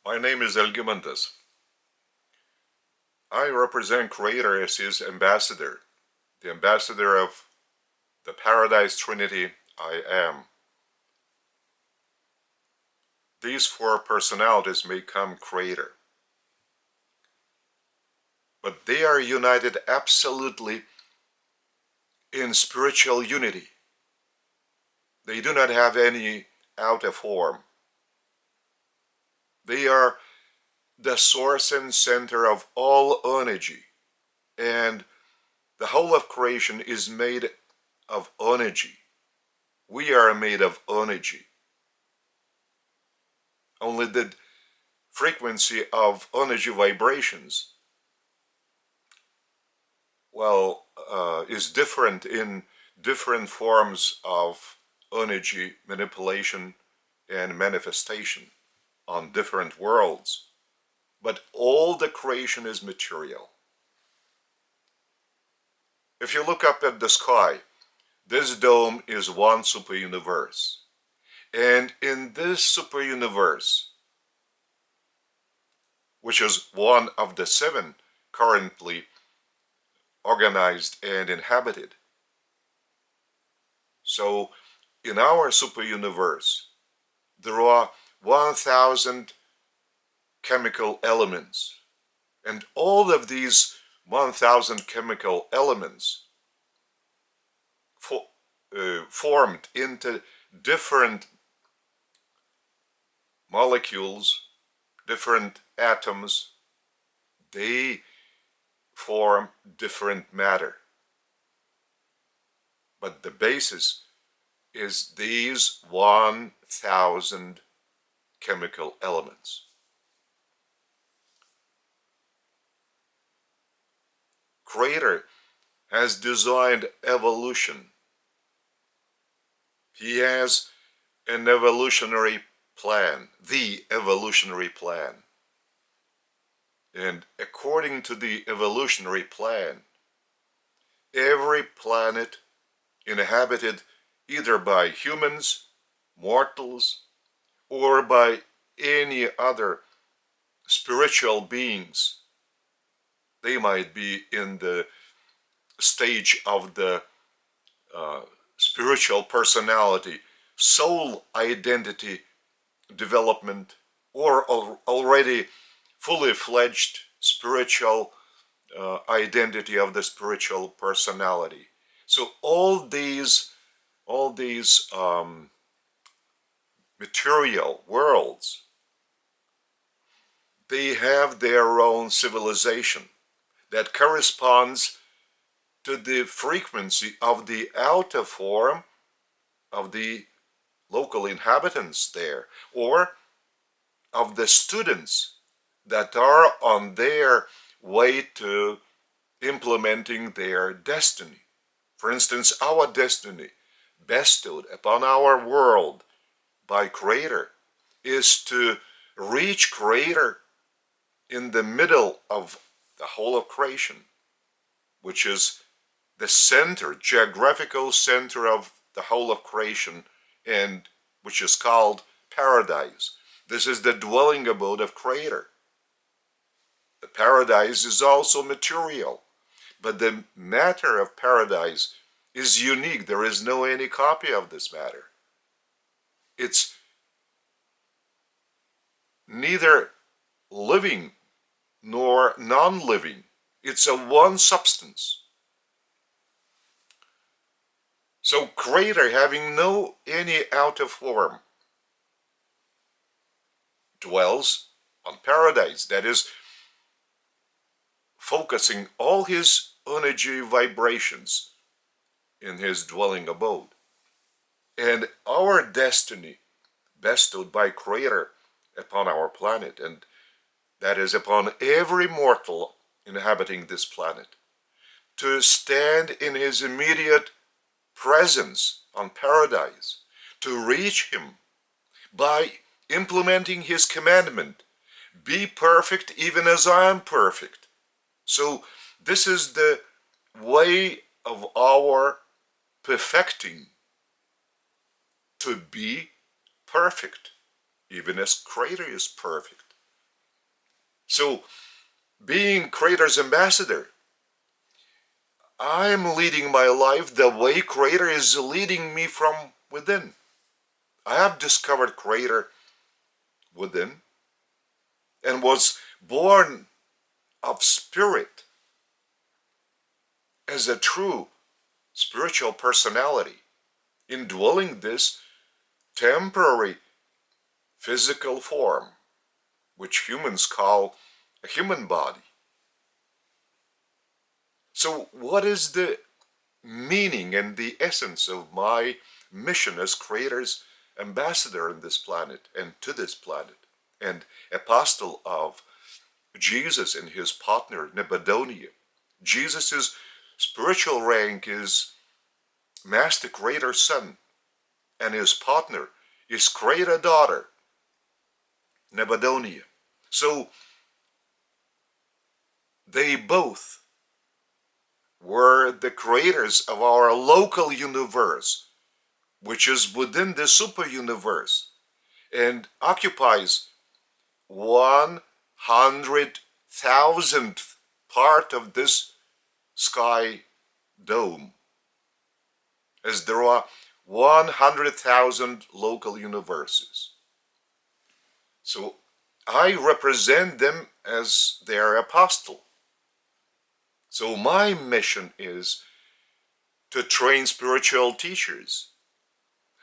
My name is Algimantas. I represent Creator as his ambassador, the ambassador of the Paradise Trinity I am. These four personalities become Creator, but they are united absolutely in spiritual unity. They do not have any outer form. They are the source and center of all energy, and the whole of creation is made of energy. We are made of energy. Only the frequency of energy vibrations, is different in different forms of energy manipulation and manifestation on different worlds. But all the creation is material. If you look up at the sky, this dome is one super universe. And in this super universe, which is one of the 7 currently organized and inhabited. So in our super universe, there are 1,000 chemical elements, and all of these 1,000 chemical elements formed into different molecules, different atoms. They form different matter. But the basis is these 1,000 chemical elements. Creator has designed evolution. He has an evolutionary plan, the evolutionary plan. And according to the evolutionary plan, every planet inhabited either by humans, mortals, or by any other spiritual beings. They might be in the stage of the spiritual personality, soul identity development, or already fully fledged spiritual identity of the spiritual personality. So all these material worlds, they have their own civilization that corresponds to the frequency of the outer form of the local inhabitants there, or of the students that are on their way to implementing their destiny. For instance, our destiny bestowed upon our world by Creator is to reach Creator in the middle of the whole of creation, which is the center, geographical center of the whole of creation, and which is called Paradise. This is the dwelling abode of Creator. The Paradise is also material, but the matter of Paradise is unique. There is no any copy of this matter. It's neither living nor non-living. It's a one substance. So Creator, having no any outer form, dwells on Paradise. That is, focusing all his energy vibrations in his dwelling abode. And our destiny bestowed by Creator upon our planet, and that is upon every mortal inhabiting this planet, to stand in his immediate presence on Paradise, to reach him by implementing his commandment, be perfect even as I am perfect. So this is the way of our perfecting, to be perfect, even as Creator is perfect. So, being Creator's ambassador, I'm leading my life the way Creator is leading me from within. I have discovered Creator within and was born of spirit as a true spiritual personality, indwelling this temporary physical form, which humans call a human body. So what is the meaning and the essence of my mission as Creator's ambassador in this planet and to this planet, and apostle of Jesus and his partner Nebuchadnezzar? Jesus' spiritual rank is Master Creator Son, and his partner is Creator Daughter Nebuchadnezzar. So they both were the creators of our local universe, which is within the super universe and occupies 100,000th part of this sky dome, as there are 100,000 local universes. So I represent them as their apostle. So my mission is to train spiritual teachers,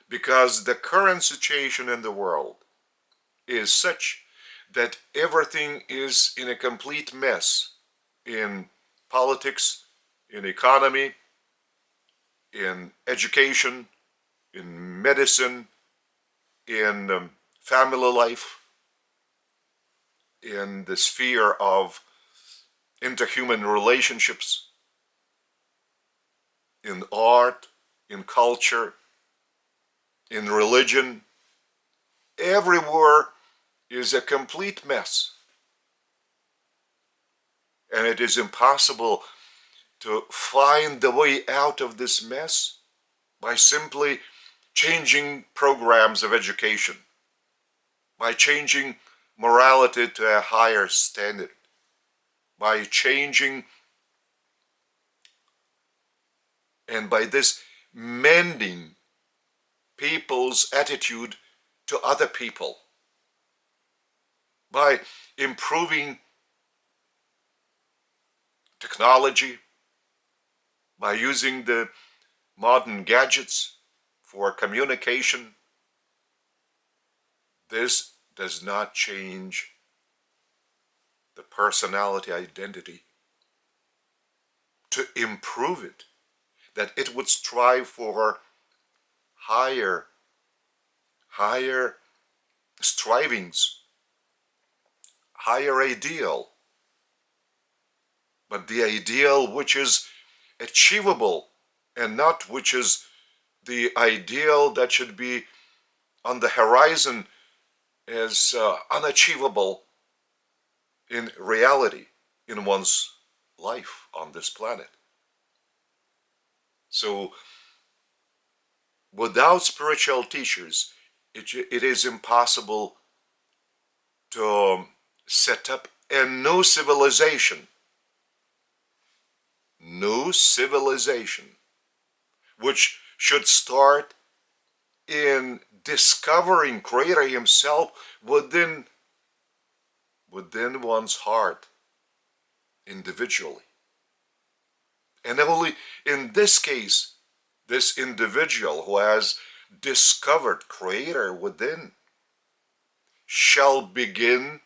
because the current situation in the world is such that everything is in a complete mess in politics, in economy, in education, in medicine, in family life, in the sphere of interhuman relationships, in art, in culture, in religion. Everywhere is a complete mess. And it is impossible to find the way out of this mess by simply changing programs of education, by changing morality to a higher standard, by changing and by this mending people's attitude to other people, by improving technology, by using the modern gadgets for communication. This does not change the personality identity. To improve it, that it would strive for higher strivings, higher ideal, but the ideal which is achievable, and not which is the ideal that should be on the horizon as unachievable in reality in one's life on this planet. So without spiritual teachers, it is impossible to set up a new civilization, which should start in discovering Creator himself within one's heart individually. And only in this case, this individual who has discovered Creator within shall begin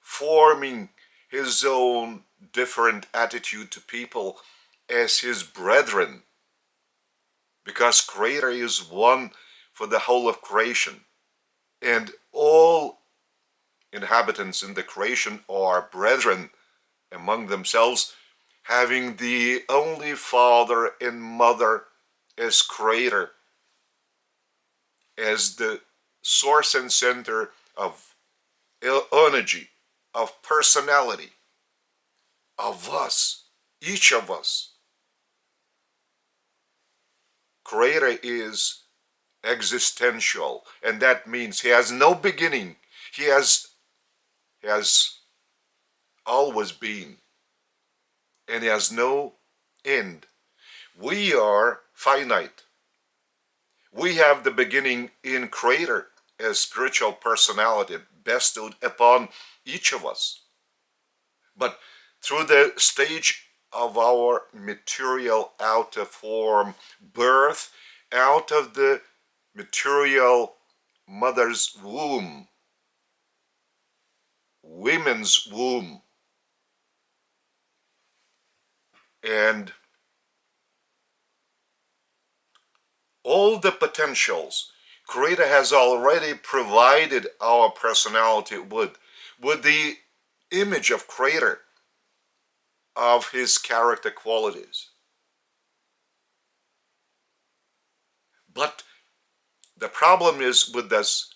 forming his own different attitude to people as his brethren, because Creator is one for the whole of creation, and all inhabitants in the creation are brethren among themselves, having the only father and mother as Creator, as the source and center of energy, of personality, of us, each of us. Creator is existential, and that means he has no beginning. He has has always been and has no end. We are finite. We have the beginning in Creator as spiritual personality bestowed upon each of us. But through the stage of our material outer form birth, out of the material mother's womb, women's womb, and all the potentials Creator has already provided our personality with the image of Creator, of His character qualities. But the problem is with us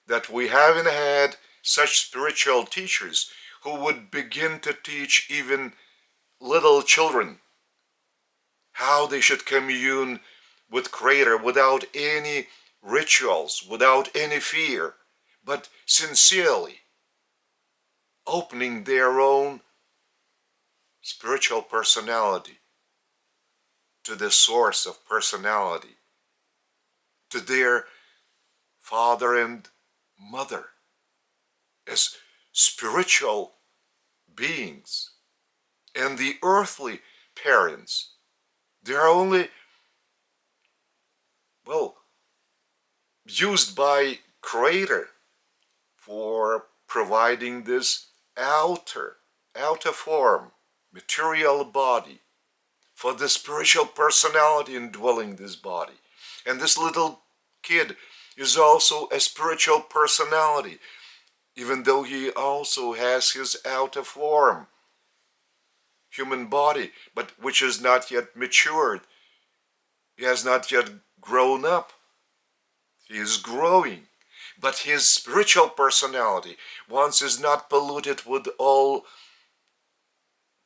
that we haven't had such spiritual teachers who would begin to teach even little children how they should commune with Creator without any rituals, without any fear, but sincerely opening their own spiritual personality to the source of personality, to their father and mother as spiritual beings. And the earthly parents, they're only, used by Creator for providing this outer form, material body, for the spiritual personality indwelling this body. And this little kid is also a spiritual personality, even though he also has his outer form, human body, but which is not yet matured. He has not yet grown up. He is growing. But his spiritual personality, once is not polluted with all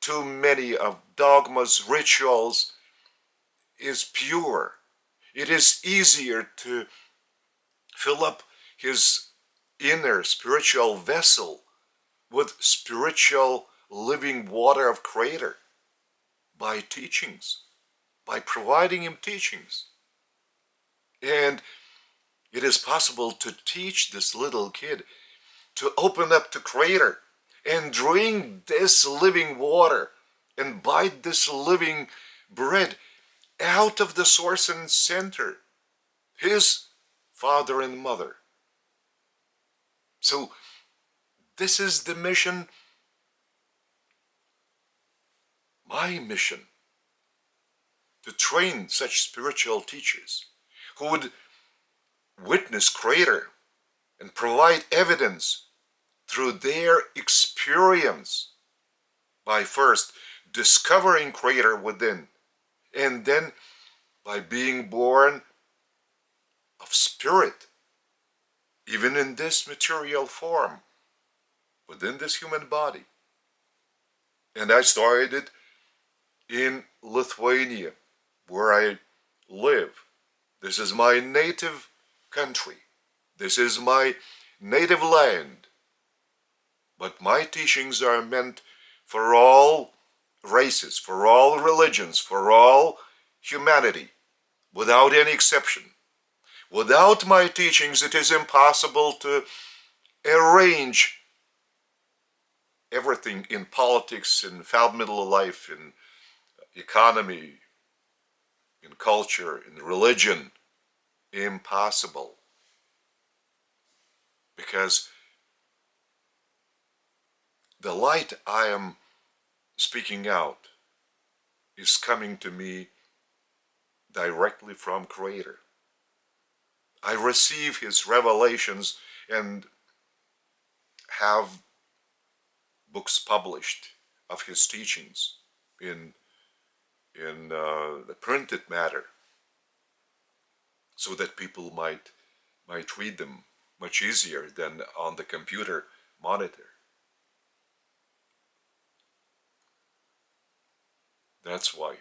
too many of dogmas, rituals, is pure. It is easier to fill up his inner spiritual vessel with spiritual living water of Creator by teachings, by providing him teachings. And it is possible to teach this little kid to open up to Creator and drink this living water and bite this living bread out of the source and center, his father and mother. So this is the mission, my mission, to train such spiritual teachers who would witness Creator and provide evidence through their experience by first discovering Creator within, and then by being born of spirit, even in this material form, within this human body. And I started it in Lithuania, where I live. This is my native country. This is my native land. But my teachings are meant for all races, for all religions, for all humanity, without any exception. Without my teachings, it is impossible to arrange everything in politics, in fundamental life, in economy, in culture, in religion. Impossible. Because the light I am speaking out is coming to me directly from Creator. I receive His revelations and have books published of His teachings in the printed matter, so that people might read them much easier than on the computer monitor. That's why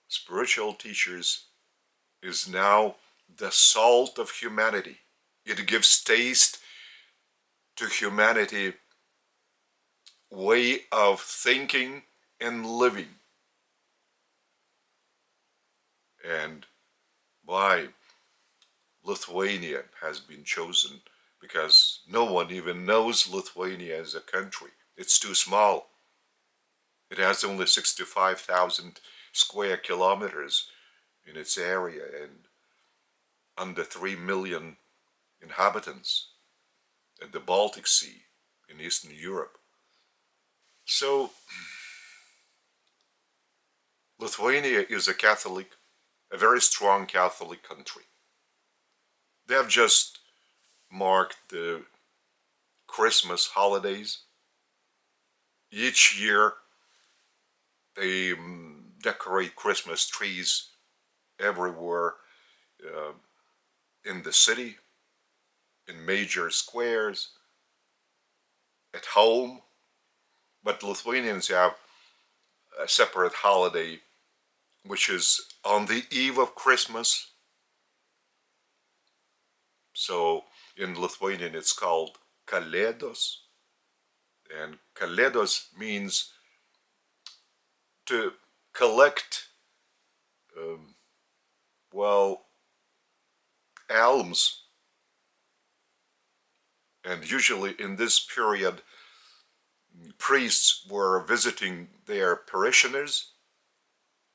spiritual teachers is now the salt of humanity. It gives taste to humanity way of thinking and living. And why Lithuania has been chosen, because no one even knows Lithuania as a country. It's too small. It has only 65,000 square kilometers in its area and under 3 million inhabitants at the Baltic Sea in Eastern Europe. So Lithuania is a very strong Catholic country. They have just marked the Christmas holidays. Each year they decorate Christmas trees everywhere in the city, in major squares, at home. But Lithuanians have a separate holiday, which is on the eve of Christmas. So in Lithuanian it's called Kalėdos, and Kalėdos means to collect, alms. And usually in this period, priests were visiting their parishioners,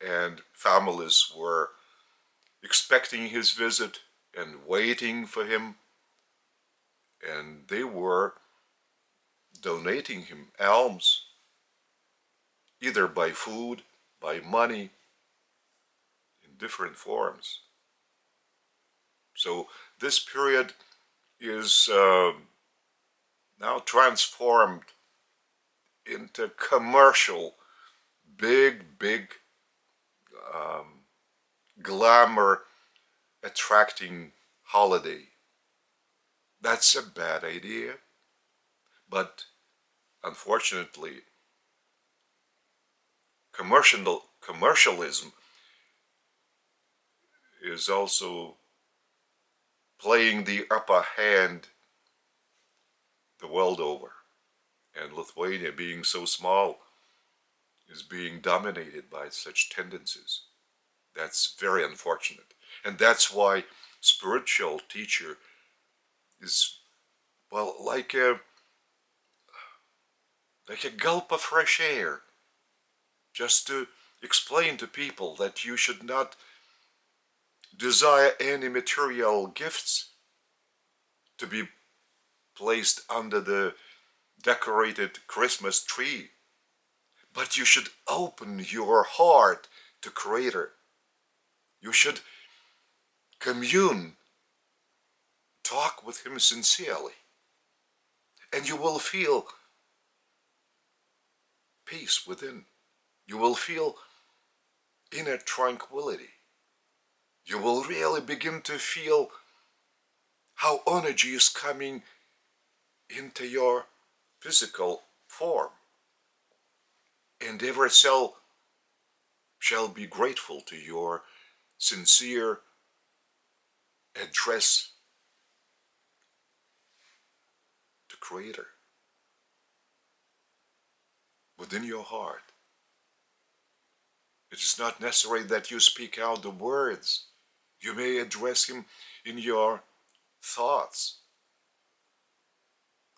and families were expecting his visit and waiting for him, and they were donating him alms, either by food, by money, in different forms. So this period is now transformed into commercial, big glamour attracting holiday. That's a bad idea, but unfortunately commercialism is also playing the upper hand the world over, and Lithuania, being so small, is being dominated by such tendencies. That's very unfortunate, and that's why spiritual teacher is, like a gulp of fresh air, just to explain to people that you should not desire any material gifts to be placed under the decorated Christmas tree, but you should open your heart to Creator. You should commune, talk with Him sincerely, and you will feel peace within. You will feel inner tranquility. You will really begin to feel how energy is coming into your physical form. And every cell shall be grateful to your sincere address to Creator within your heart. It is not necessary that you speak out the words. You may address Him in your thoughts.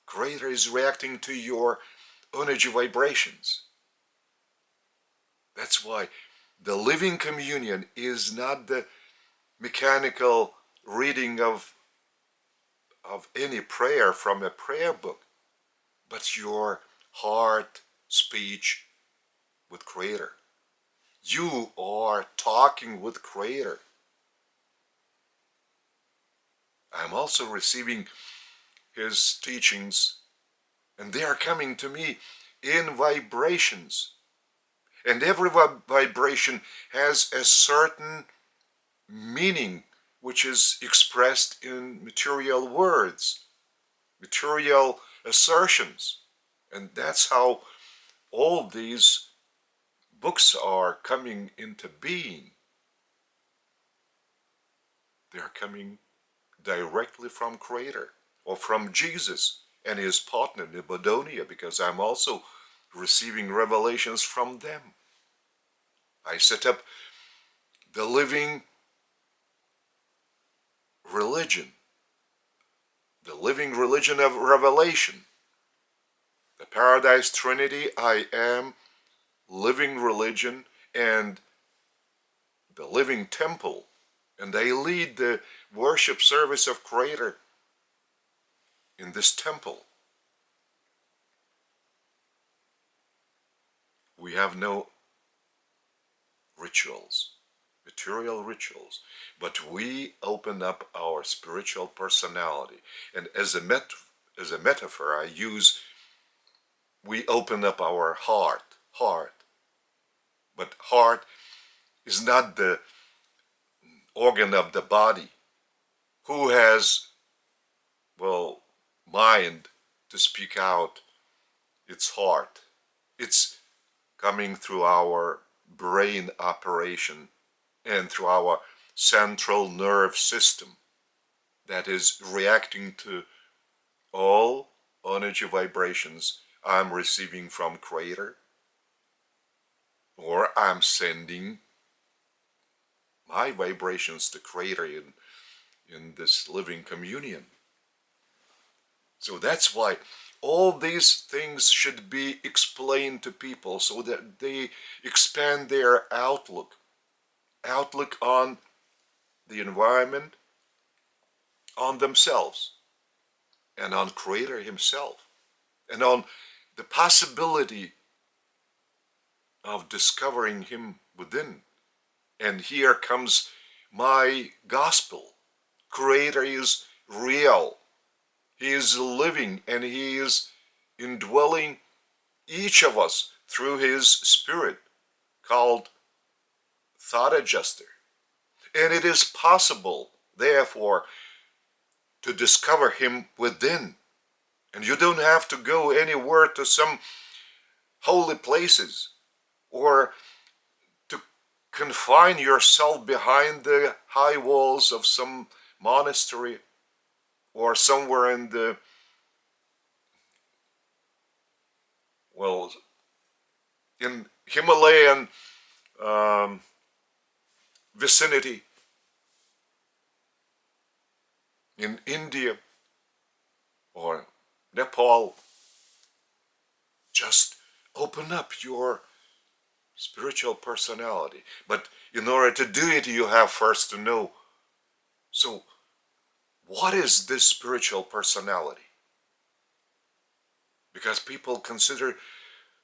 Creator is reacting to your energy vibrations. That's why the living communion is not the mechanical reading of any prayer from a prayer book, but your heart speech with Creator. You are talking with Creator. I'm also receiving His teachings, and they are coming to me in vibrations. And every vibration has a certain meaning which is expressed in material words, material assertions. And that's how all these books are coming into being. They are coming directly from Creator, or from Jesus and his partner Nibodonia, because I'm also receiving revelations from them. I set up the living religion, the living religion of revelation. The Paradise Trinity, I am living religion and the living temple, and they lead the worship service of Creator in this temple. We have no rituals, material rituals, but we open up our spiritual personality. And as a metaphor, I use, we open up our heart. But heart is not the organ of the body. Who has, mind to speak out its heart? It's coming through our brain operation and through our central nerve system that is reacting to all energy vibrations I'm receiving from Creator, or I'm sending my vibrations to Creator in this living communion. So that's why all these things should be explained to people so that they expand their outlook on the environment, on themselves, and on Creator Himself, and on the possibility of discovering Him within. And here comes my gospel. Creator is real. He is living, and He is indwelling each of us through His Spirit, called Thought Adjuster. And it is possible, therefore, to discover Him within. And you don't have to go anywhere to some holy places, or to confine yourself behind the high walls of some monastery, or somewhere in the, in Himalayan vicinity, in India or Nepal. Just open up your spiritual personality. But in order to do it, you have first to know, so what is this spiritual personality? Because people consider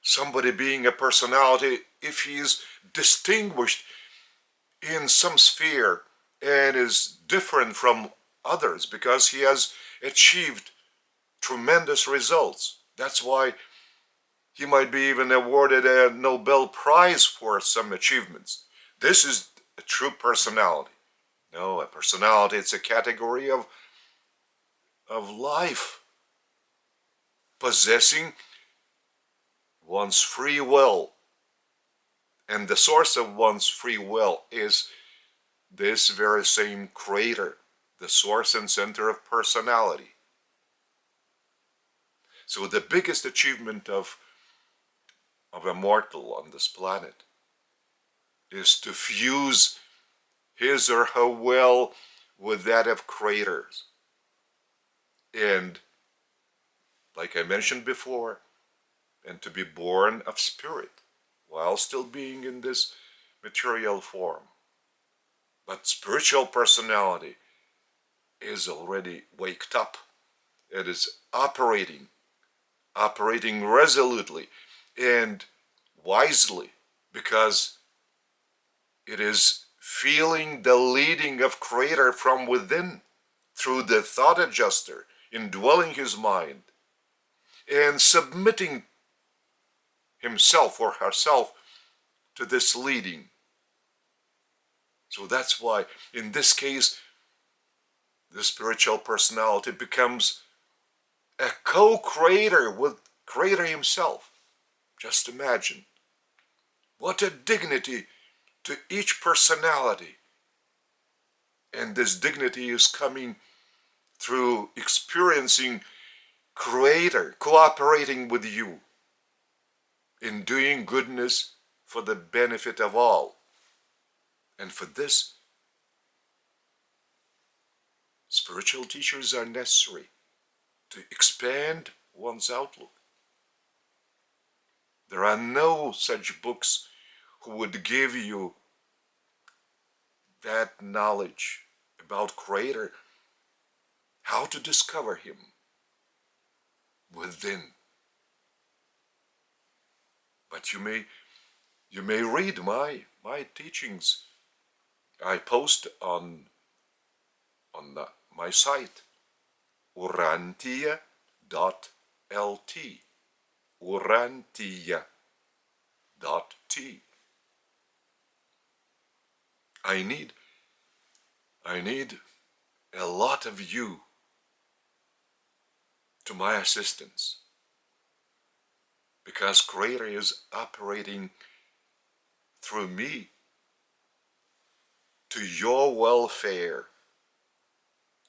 somebody being a personality if he is distinguished in some sphere and is different from others because he has achieved tremendous results. That's why he might be even awarded a Nobel Prize for some achievements. This is a true personality. No, a personality, it's a category of life, possessing one's free will. And the source of one's free will is this very same Creator, the source and center of personality. So the biggest achievement of a mortal on this planet is to fuse his or her will with that of Creators. And like I mentioned before, and to be born of spirit while still being in this material form. But spiritual personality is already waked up. It is operating resolutely and wisely, because it is feeling the leading of Creator from within through the thought adjuster, indwelling his mind and submitting himself or herself to this leading. So that's why in this case the spiritual personality becomes a co-creator with Creator Himself. Just imagine what a dignity to each personality. And this dignity is coming through experiencing Creator cooperating with you in doing goodness for the benefit of all. And for this, spiritual teachers are necessary to expand one's outlook. There are no such books who would give you that knowledge about Creator, how to discover Him within. But you may read my teachings. I post on my site, Urantia.lt. Urantia.t. I need a lot of you to my assistance, because Creator is operating through me to your welfare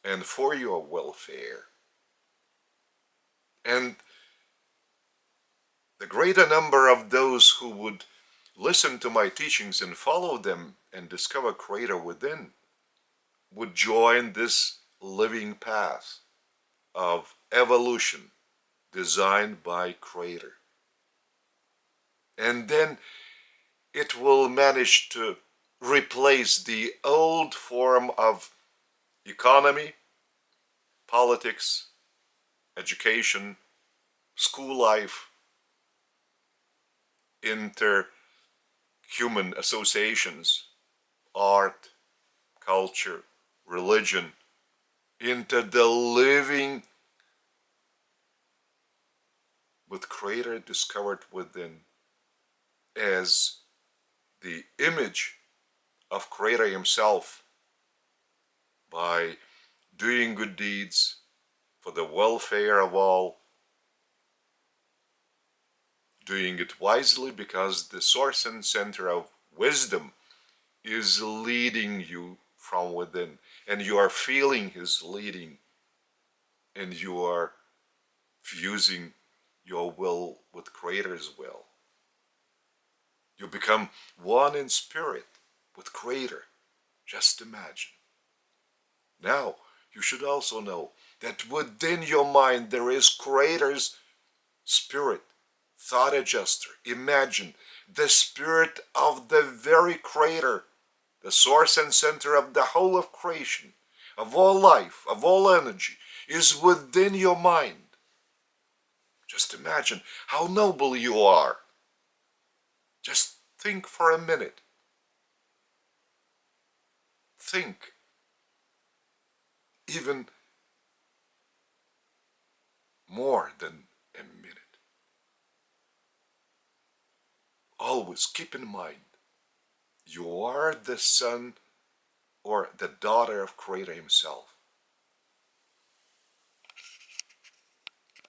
and for your welfare. And the greater number of those who would listen to my teachings and follow them and discover Creator within would join this living path of evolution designed by Creator. And then it will manage to replace the old form of economy, politics, education, school life, inter-human associations, art, culture, religion, into the living with Creator discovered within as the image of Creator Himself, by doing good deeds for the welfare of all, doing it wisely because the source and center of wisdom is leading you from within, and you are feeling His leading, and you are fusing your will with Creator's will. You become one in spirit with Creator. Just imagine. Now, you should also know that within your mind there is Creator's spirit, thought adjuster. Imagine the spirit of the very Creator, the source and center of the whole of creation, of all life, of all energy, is within your mind. Just imagine how noble you are. Just think for a minute. Think. Even more than a minute. Always keep in mind, you are the son or the daughter of Creator Himself.